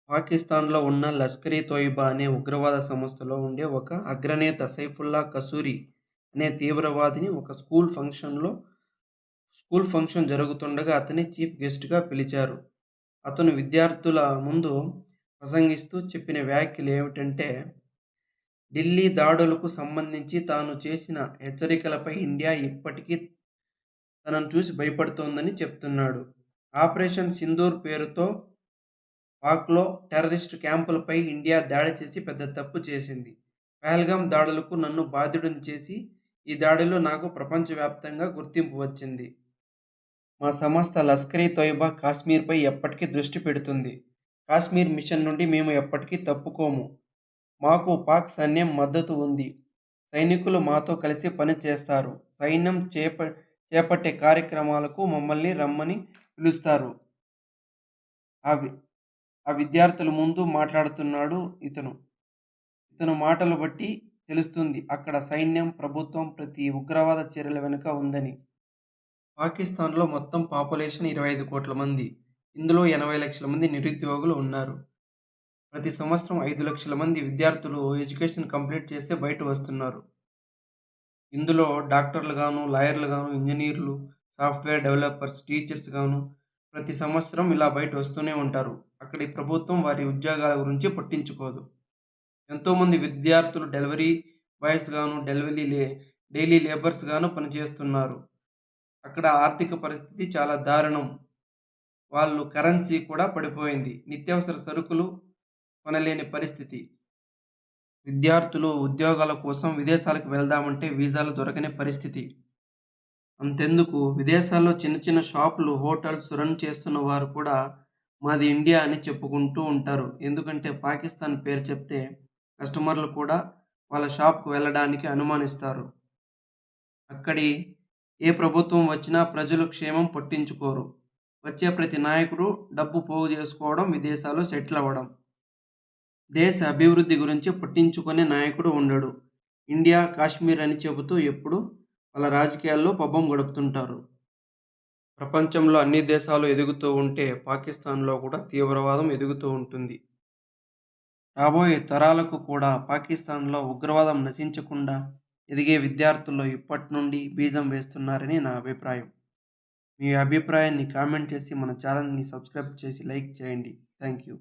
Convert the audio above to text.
పాకిస్తాన్‌లో ఉన్న లష్కర్-ఇ-తోయిబా అనే ఉగ్రవాద సంస్థలో ఉండే ఒక అగ్రనేత సైఫుల్లా కసూరి అనే తీవ్రవాదిని ఒక స్కూల్ ఫంక్షన్ జరుగుతుండగా అతన్ని చీఫ్ గెస్ట్‌గా పిలిచారు. అతను విద్యార్థుల ముందు ప్రసంగిస్తూ చెప్పిన వ్యాఖ్యలేమిటంటే, ఢిల్లీ దాడులకు సంబంధించి తాను చేసిన హెచ్చరికలపై ఇండియా ఇప్పటికీ తనను చూసి భయపడుతోందని చెప్తున్నాడు. ఆపరేషన్ సింధూర్ పేరుతో పాక్‌లో టెర్రరిస్టు క్యాంపులపై ఇండియా దాడి చేసి పెద్ద తప్పు చేసింది. పహల్గామ్ దాడులకు నన్ను బాధ్యుడిని చేసి, ఈ దాడిలో నాకు ప్రపంచవ్యాప్తంగా గుర్తింపు వచ్చింది. మా సంస్థ లష్కర్-ఇ-తోయిబా కాశ్మీర్‌పై ఎప్పటికీ దృష్టి పెడుతుంది. కాశ్మీర్ మిషన్ నుండి మేము ఎప్పటికీ తప్పుకోము. మాకు పాక్ సైన్యం మద్దతు ఉంది. సైనికులు మాతో కలిసి పని చేస్తారు. సైన్యం చేపట్టే కార్యక్రమాలకు మమ్మల్ని రమ్మని పిలుస్తారు. ఆ వి ఆ విద్యార్థుల ముందు మాట్లాడుతున్నాడు ఇతను. ఇతను మాటలు బట్టి తెలుస్తుంది అక్కడ సైన్యం, ప్రభుత్వం ప్రతి ఉగ్రవాద చర్యల వెనుక ఉందని. పాకిస్తాన్‌లో మొత్తం పాపులేషన్ 25 కోట్ల మంది. ఇందులో 80 లక్షల మంది నిరుద్యోగులు ఉన్నారు. ప్రతి సంవత్సరం 5 లక్షల మంది విద్యార్థులు ఎడ్యుకేషన్ కంప్లీట్ చేసే బయట వస్తున్నారు. ఇందులో డాక్టర్లు గాను, లాయర్లు గాను, ఇంజినీర్లు, సాఫ్ట్‌వేర్ డెవలపర్స్, టీచర్స్ గాను ప్రతి సంవత్సరం ఇలా బయట వస్తూనే ఉంటారు. అక్కడి ప్రభుత్వం వారి ఉద్యోగాల గురించి పట్టించుకోదు. ఎంతోమంది విద్యార్థులు డెలివరీ బాయ్స్ గాను, డైలీ లేబర్స్ గాను పనిచేస్తున్నారు. అక్కడ ఆర్థిక పరిస్థితి చాలా దారుణం. వాళ్ళు కరెన్సీ కూడా పడిపోయింది. నిత్యావసర సరుకులు కొనలేని పరిస్థితి. విద్యార్థులు ఉద్యోగాల కోసం విదేశాలకు వెళ్దామంటే వీసాలు దొరకని పరిస్థితి. అంతెందుకు విదేశాల్లో చిన్న చిన్న షాపులు, హోటల్స్ రన్ చేస్తున్న వారు కూడా మాది ఇండియా అని చెప్పుకుంటూ ఉంటారు. ఎందుకంటే పాకిస్తాన్ పేరు చెప్తే కస్టమర్లు కూడా వాళ్ళ షాప్‌కు వెళ్ళడానికి అనుమానిస్తారు. అక్కడి ఏ ప్రభుత్వం వచ్చినా ప్రజల క్షేమం పట్టించుకోరు. వచ్చే ప్రతి నాయకుడు డబ్బు పోగు చేసుకోవడం, విదేశాల్లో సెటిల్ అవ్వడం. దేశ అభివృద్ధి గురించి పట్టించుకునే నాయకుడు ఉండడు. ఇండియా, కాశ్మీర్ అని చెబుతూ ఎప్పుడూ వాళ్ళ రాజకీయాల్లో పబ్బం గడుపుతుంటారు. ప్రపంచంలో అన్ని దేశాలు ఎదుగుతూ ఉంటే పాకిస్తాన్‌లో కూడా తీవ్రవాదం ఎదుగుతూ ఉంటుంది. రాబోయే తరాలకు కూడా పాకిస్తాన్‌లో ఉగ్రవాదం నశించకుండా ఎదిగే విద్యార్థుల్లో ఇప్పట్నుండి బీజం వేస్తున్నారని నా అభిప్రాయం. మీ అభిప్రాయాన్ని కామెంట్ చేసి మన ఛానల్‌ని సబ్స్క్రైబ్ చేసి లైక్ చేయండి. Thank you.